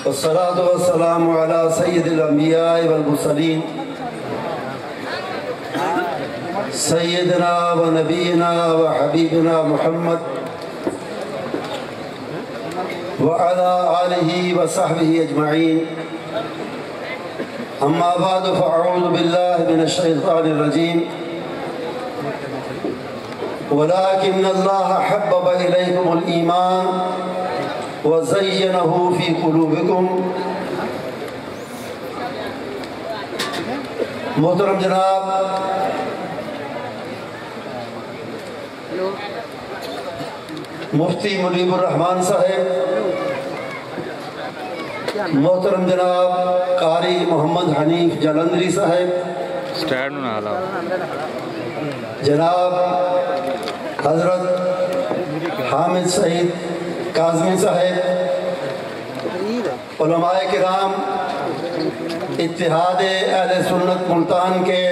والصلاة والسلام على سيد الأنبياء والمرسلين سيدنا ونبينا وحبيبنا محمد وعلى آله وصحبه أجمعين. أما بعد فأعوذ بالله من الشيطان الرجيم. ولكن الله حبب إليكم الإيمان وزينه في قلوبكم. محترم جناب مفتی منیب الرحمان صاحب، محترم جناب قاری محمد حنیف جلندری صاحب، جناب حضرت حامد سعید کاظمی صاحب، علماء کرام، اتحاد اہل سنت ملتان کے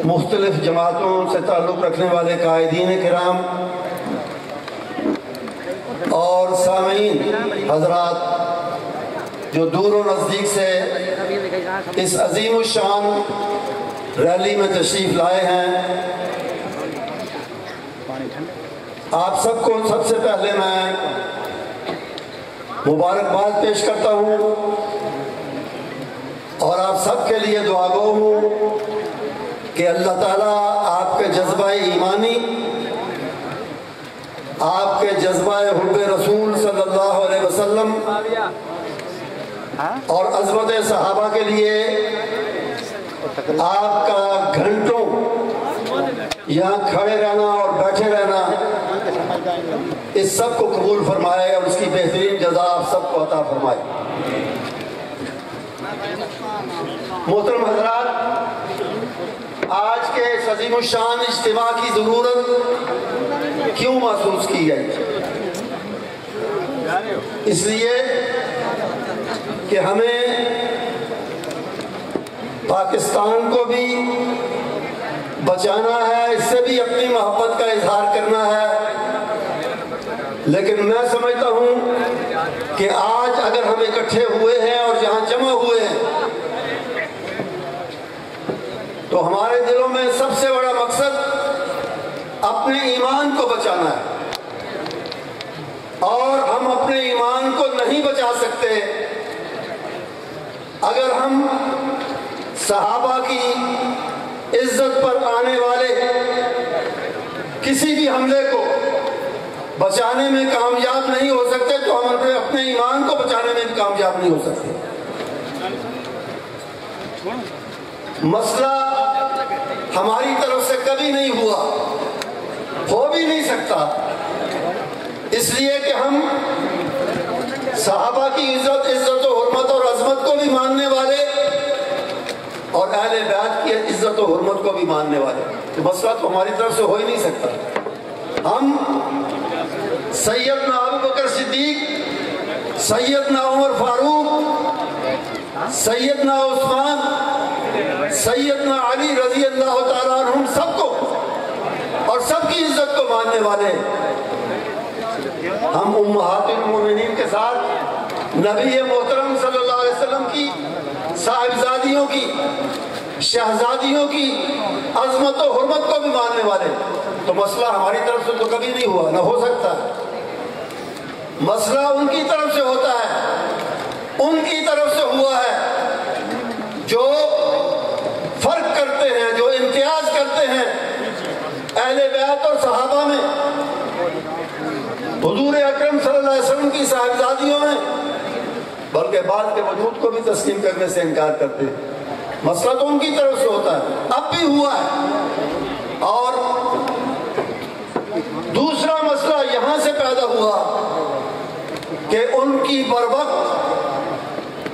مختلف جماعتوں سے تعلق رکھنے والے قائدین کرام اور سامعین حضرات جو دور و نزدیک سے اس عظیم الشان ریلی میں تشریف لائے ہیں، آپ سب کو سب سے پہلے میں مبارکباد پیش کرتا ہوں اور آپ سب کے لیے دعا گو ہوں کہ اللہ تعالیٰ آپ کے جذبہ ایمانی، آپ کے جذبہ حب رسول صلی اللہ علیہ وسلم اور عظمت صحابہ کے لیے آپ کا گھنٹوں یہاں کھڑے رہنا اور بیٹھے رہنا اس سب کو قبول فرمائے اور اس کی بہترین جزا آپ سب کو عطا فرمائے۔ محترم حضرات، آج کے اس عظیم الشان اجتماع کی ضرورت کیوں محسوس کی گئی؟ اس لیے کہ ہمیں پاکستان کو بھی بچانا ہے، اس سے بھی اپنی محبت کا اظہار کرنا ہے، لیکن میں سمجھتا ہوں کہ آج اگر ہم اکٹھے ہوئے ہیں اور یہاں جمع ہوئے ہیں تو ہمارے دلوں میں سب سے بڑا مقصد اپنے ایمان کو بچانا ہے، اور ہم اپنے ایمان کو نہیں بچا سکتے اگر ہم صحابہ کی عزت پر آنے والے کسی بھی حملے کو بچانے میں کامیاب نہیں ہو سکتے تو ہم اپنے ایمان کو بچانے میں بھی کامیاب نہیں ہو سکتے۔ مسئلہ ہماری طرف سے کبھی نہیں ہوا، ہو بھی نہیں سکتا، اس لیے کہ ہم صحابہ کی عزت و حرمت اور عظمت کو بھی ماننے والے اور اہل بیت کی عزت و حرمت کو بھی ماننے والے، تو مسئلہ تو ہماری طرف سے ہو ہی نہیں سکتا۔ ہم سیدنا ابوبکر صدیق، سیدنا عمر فاروق، سیدنا عثمان، سیدنا علی رضی اللہ تعالیٰ عنہم سب کو اور سب کی عزت کو ماننے والے، ہم امہات المومنین کے ساتھ نبی محترم صلی اللہ علیہ وسلم کی صاحبزادیوں کی، شہزادیوں کی عظمت و حرمت کو بھی ماننے والے، تو مسئلہ ہماری طرف سے تو کبھی نہیں ہوا، نہ ہو سکتا۔ مسئلہ ان کی طرف سے ہوتا ہے، ان کی طرف سے ہوا ہے جو فرق کرتے ہیں، جو امتیاز کرتے ہیں اہل بیت اور صحابہ میں، حضور اکرم صلی اللہ علیہ وسلم کی صاحبزادیوں میں، بلکہ بعد کے وجود کو بھی تسلیم کرنے سے انکار کرتے ہیں۔ مسئلہ تو ان کی طرف سے ہوتا ہے، اب بھی ہوا ہے۔ اور دوسرا مسئلہ یہاں سے پیدا ہوا کہ ان کی بروقت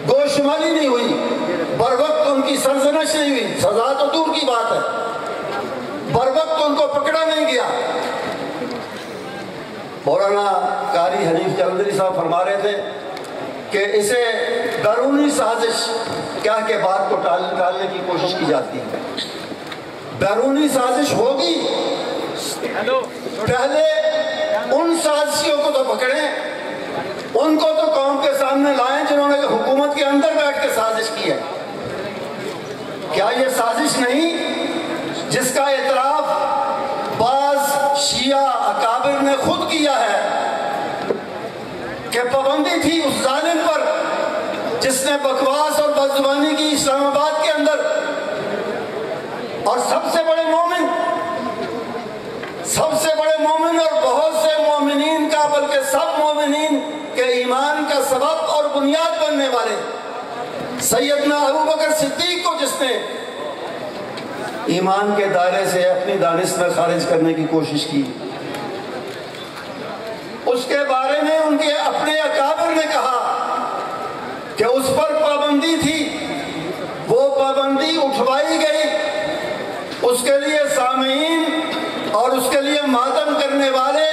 گوشمالی نہیں ہوئی، بروقت ان کی سرزنش نہیں ہوئی، سزا تو دور کی بات ہے، بروقت ان کو پکڑا نہیں گیا۔ مولانا قاری حنیف جلندری صاحب فرما رہے تھے کہ اسے بیرونی سازش کہہ کے بات کو ٹالنے کی کوشش کی جاتی ہے۔ بیرونی سازش ہوگی، پہلے ان سازشیوں کو تو پکڑیں، ان کو تو قوم کے سامنے سامنے لائیں جنہوں نے حکومت کے اندر بیٹھ کے سازش کی ہے؟ کیا یہ سازش نہیں جس کا اعتراف بعض شیعہ اکابر نے خود کیا ہے کہ پابندی تھی اس ظالم پر جس نے بکواس اور بدزبانی کی اسلام آباد کے اندر، اور سب سے بڑے مومن اور بہت سے مومنین کا، بلکہ سب مومنین کے ایمان کا سبب اور بنیاد بننے والے سیدنا ابوبکر صدیق کو جس نے ایمان کے دائرے سے اپنی دانش میں خارج کرنے کی کوشش کی، اس کے بارے میں ان کے اپنے اکابر نے کہا کہ اس پر پابندی تھی، وہ پابندی اٹھوائی گئی، اس کے لیے سامعین اور اس کے لیے ماتم کرنے والے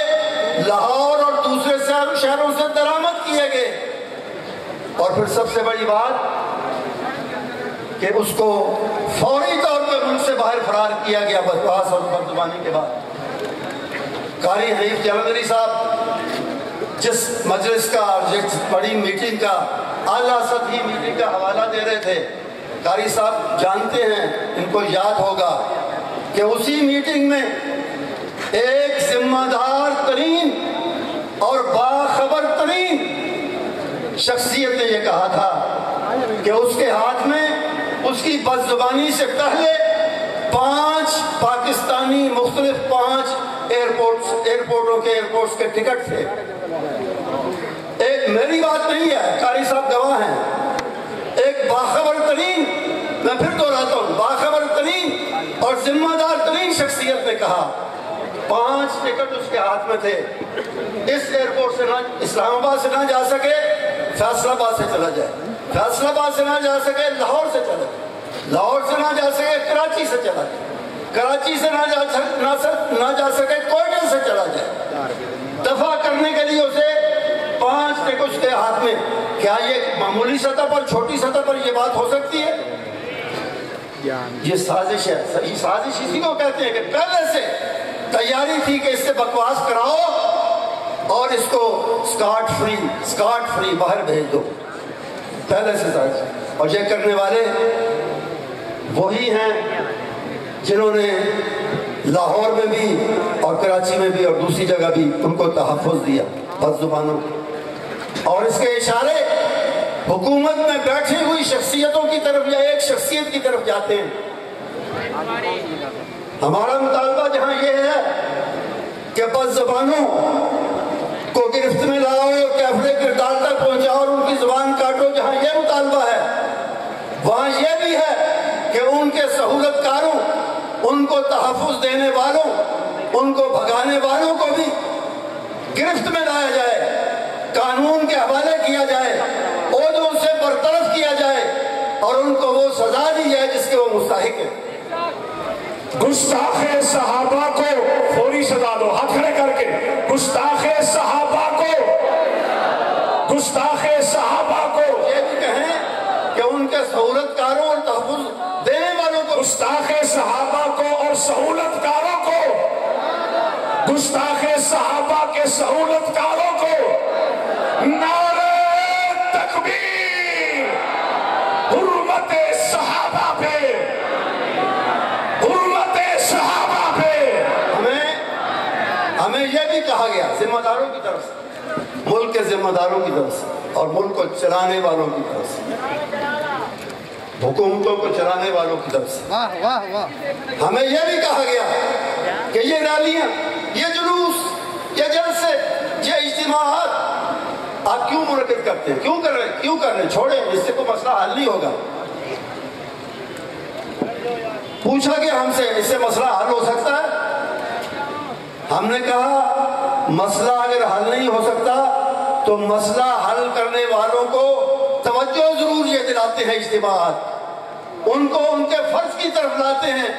لاہور اور دوسرے شہروں سے درآمد کیے گئے، اور پھر سب سے بڑی بات کہ اس کو فوری طور پہ ملک سے باہر فرار کیا گیا بکواس اور بدزبانی کے بعد۔ قاری حنیف جلندری صاحب جس مجلس کا اور جس بڑی میٹنگ کا اعلیٰ سطحی میٹنگ کا حوالہ دے رہے تھے، قاری صاحب جانتے ہیں، ان کو یاد ہوگا کہ اسی میٹنگ میں ایک ذمہ دار ترین اور باخبر ترین شخصیت نے یہ کہا تھا کہ اس کے ہاتھ میں اس کی بدزبانی سے پہلے 5 پاکستانی مختلف 5 ایئرپورٹس کے ٹکٹ تھے۔ ایک میری بات نہیں ہے، قاری صاحب گواہ ہیں، ایک باخبر ترین، میں پھر دہراتا ہوں، باخبر ترین اور ذمہ دار ترین شخصیت نے کہا 5 ٹکٹ اس کے ہاتھ میں تھے، اس ایئرپورٹ سے نہ اسلام آباد سے نہ جا سکے فیصل آباد سے چلا جائے، فیصل آباد سے نہ جا سکے لاہور سے چلا جائے، لاہور سے نہ جا سکے کراچی سے چلا جائے، کراچی سے نہ جا سکے کوئٹہ سے چلا جائے۔ دفع کرنے کے لیے اسے 5 ٹکٹ اس کے ہاتھ میں۔ کیا یہ معمولی سطح پر، چھوٹی سطح پر یہ بات ہو سکتی ہے؟ یہ سازش ہے۔ یہ سازش اسی کو کہتے ہیں کہ پہلے سے تیاری تھی کہ اس سے بکواس کراؤ اور اس کو سکاٹ فری باہر بھیج دو، پہلے سے سازش۔ اور یہ کرنے والے وہی ہیں جنہوں نے لاہور میں بھی اور کراچی میں بھی اور دوسری جگہ بھی ان کو تحفظ دیا بد زبانوں، اور اس کے اشارے حکومت میں بیٹھی ہوئی شخصیتوں کی طرف یا ایک شخصیت کی طرف جاتے ہیں۔ ہمارا مطالبہ جہاں یہ ہے کہ بد زبانوں کو گرفت میں لاؤ اور کیفرے کردار تک پہنچاؤ اور ان کی زبان کاٹو، جہاں یہ مطالبہ ہے وہاں یہ بھی ہے کہ ان کے سہولت کاروں، ان کو تحفظ دینے والوں، ان کو بھگانے والوں کو بھی گرفت میں لایا جائے، قانون کے حوالے کیا جائے، عہدوں سے برطرف کیا جائے اور ان کو وہ سزا دی جائے جس کے وہ مستحق ہیں۔ گستاخ صحابہ کو فوری سزا دو، ہاتھ کھڑے کر کے۔ گستاخ صحابہ کو، گستاخ صحابہ کو یہ بھی کہیں کہ ان کے سہولت کاروں اور تحفظ دینے والوں کو، گستاخ صحابہ کو اور سہولت کاروں کو، گستاخ صحابہ کے سہولت کاروں کو نعرہ تکبیر، حرمت صحابہ پہ، حرمت صحابہ پہ۔ ہمیں یہ بھی کہا گیا ذمہ داروں کی طرف سے، ملک کے ذمہ داروں کی طرف سے اور ملک کو چلانے والوں کی طرف سے، حکومتوں کو چلانے والوں کی طرف سے ہمیں یہ بھی کہا گیا کہ یہ ریلیاں، یہ جلوس، یہ جلسے، یہ اجتماعات آپ کیوں منعقد کرتے ہیں؟ کیوں کر رہے ہیں؟ چھوڑیں، اس سے کوئی مسئلہ حل نہیں ہوگا۔ پوچھا کہ ہم سے اس سے مسئلہ حل ہو سکتا ہے؟ ہم نے کہا مسئلہ اگر حل نہیں ہو سکتا تو مسئلہ حل کرنے والوں کو توجہ ضرور یہ دلاتے ہیں اجتماعات، ان کو ان کے فرض کی طرف لاتے ہیں،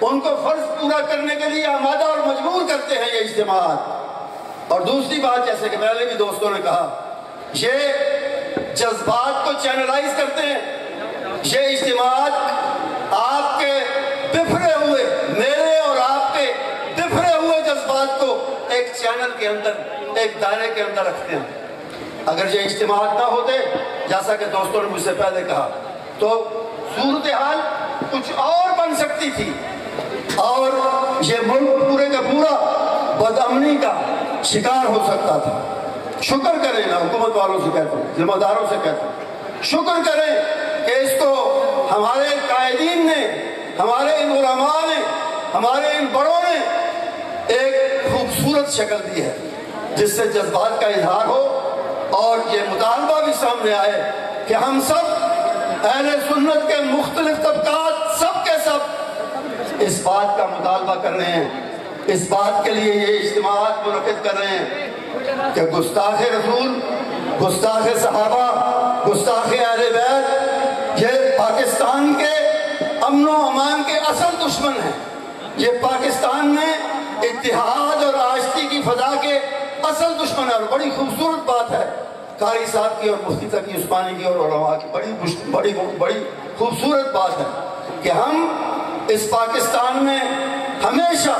ان کو فرض پورا کرنے کے لیے آمادہ اور مجبور کرتے ہیں یہ اجتماعات۔ اور دوسری بات، جیسے کہ پہلے بھی دوستوں نے کہا، یہ جذبات کو چینلائز کرتے ہیں۔ یہ اجتماعات آپ کے بفرے ہوئے، میرے اور آپ کے بفرے ہوئے جذبات کو ایک چینل کے اندر، ایک دائرے کے اندر رکھتے ہیں۔ اگر یہ اجتماعات نہ ہوتے، جیسا کہ دوستوں نے مجھ سے پہلے کہا، تو صورتحال کچھ اور بن سکتی تھی اور یہ ملک پورے کا پورا بدامنی کا شکار ہو سکتا تھا۔ شکر کریں، میں حکومت والوں سے کہتا ہوں، ذمہ داروں سے کہتا ہوں، شکر کریں کہ اس کو ہمارے قائدین نے، ہمارے ان علماء نے، ہمارے ان بڑوں نے ایک خوبصورت شکل دی ہے جس سے جذبات کا اظہار ہو اور یہ مطالبہ بھی سامنے آئے کہ ہم سب اہل سنت کے مختلف طبقات سب کے سب اس بات کا مطالبہ کر رہے ہیں، اس بات کے لیے یہ اجتماعات منعقد کر رہے ہیں کہ گستاخ رسول، گستاخ صحابہ، گستاخ اہل بیت یہ پاکستان کے امن و امان کے اصل دشمن ہیں۔ یہ پاکستان میں اتحاد اور آشتی کی فضا کے اصل دشمن ہے۔ اور بڑی خوبصورت بات ہے قاری صاحب کی اور مفتی تقی عثمانی کی اور علماء کی، بڑی خوبصورت بات ہے کہ ہم اس پاکستان میں ہمیشہ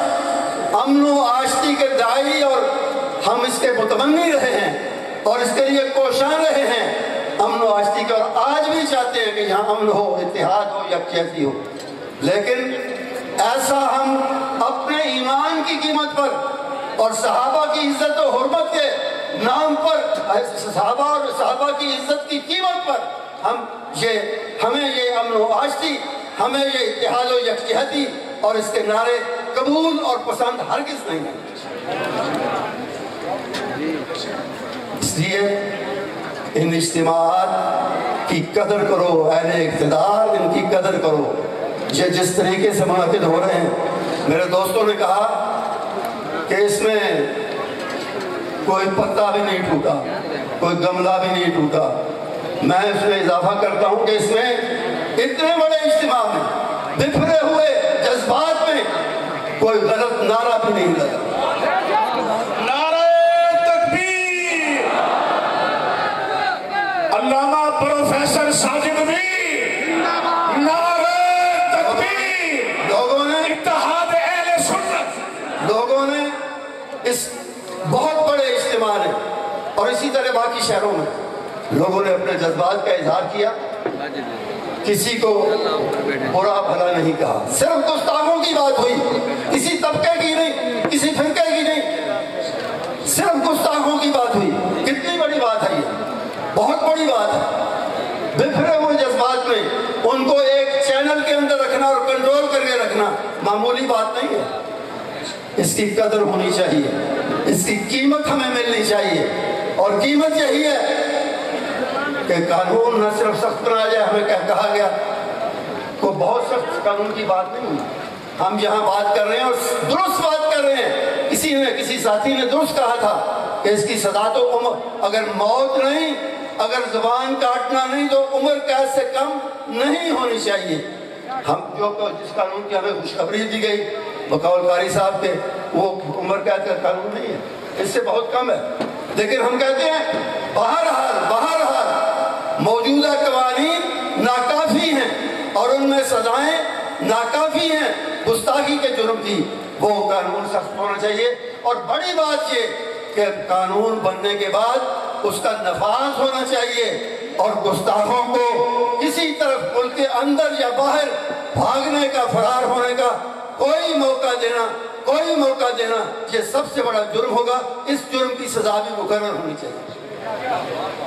امن و آشتی کے داعی اور ہم اس کے متمنی رہے ہیں اور اس کے لیے کوشاں رہے ہیں امن و آشتی کے، اور آج بھی چاہتے ہیں کہ یہاں امن ہو، اتحاد ہو، یکجہتی ہو۔ لیکن ایسا ہم اپنے ایمان کی قیمت پر اور صحابہ کی عزت و حرمت کے نام پر، صحابہ اور صحابہ کی عزت کی قیمت پر ہمیں یہ امن و آشتی، ہمیں یہ اتحاد و یکجہتی اور اس کے نعرے قبول اور پسند ہرگز نہیں ہیں۔ اس لیے ان اجتماعات کی قدر کرو، اہل اقتدار ان کی قدر کرو۔ یہ جس طریقے سے منعقد ہو رہے ہیں، میرے دوستوں نے کہا کہ اس میں کوئی پتا بھی نہیں ٹوٹا، کوئی گملہ بھی نہیں ٹوٹا۔ میں اس میں اضافہ کرتا ہوں کہ اس میں اتنے بڑے اجتماع میں بکھرے ہوئے جذبات میں کوئی غلط نعرہ بھی نہیں لگا۔ نعرہ تکبیر! علامہ پروفیسر ساجد بھی نعرہ تکبیر! لوگوں نے اتحاد اہل سنت، لوگوں نے اس بہت بڑے اجتماع میں اور اسی طرح باقی شہروں میں لوگوں نے اپنے جذبات کا اظہار کیا، کسی کو برا بھلا نہیں کہا، صرف گستاخوں کی بات ہوئی، کسی طبقے کی نہیں، کسی فرقے کی نہیں، صرف گستاخوں کی بات ہوئی۔ کتنی بڑی بات ہے یہ، بہت بڑی بات ہے۔ بکھرے ہوئے جذبات میں ان کو ایک چینل کے اندر رکھنا اور کنٹرول کر کے رکھنا معمولی بات نہیں ہے۔ اس کی قدر ہونی چاہیے، اس کی قیمت ہمیں ملنی چاہیے، اور قیمت یہی ہے کہ قانون نہ صرف سخت بنا جائے، ہمیں کہا گیا کوئی بہت سخت قانون کی بات نہیں ہوئی، ہم یہاں بات کر رہے ہیں اور درست بات کر رہے ہیں۔ کسی ساتھی نے درست کہا تھا کہ اس کی سزا تو عمر، اگر موت نہیں، اگر زبان کاٹنا نہیں تو عمر قید سے کم نہیں ہونی چاہیے۔ ہم جس قانون کی ہمیں خوشخبری دی گئی بقول قاری صاحب کے، وہ عمر قید کا قانون نہیں ہے، اس سے بہت کم ہے۔ لیکن ہم کہتے ہیں بہرحال موجودہ قوانین ناکافی ہیں اور ان میں سزائیں ناکافی ہیں۔ گستاخی کے جرم کی وہ قانون سخت ہونا چاہیے، اور بڑی بات یہ کہ قانون بننے کے بعد اس کا نفاذ ہونا چاہیے، اور گستاخوں کو کسی طرف ملک کے اندر یا باہر بھاگنے کا، فرار ہونے کا کوئی موقع دینا یہ سب سے بڑا جرم ہوگا۔ اس جرم کی سزا بھی مقرر ہونی چاہیے۔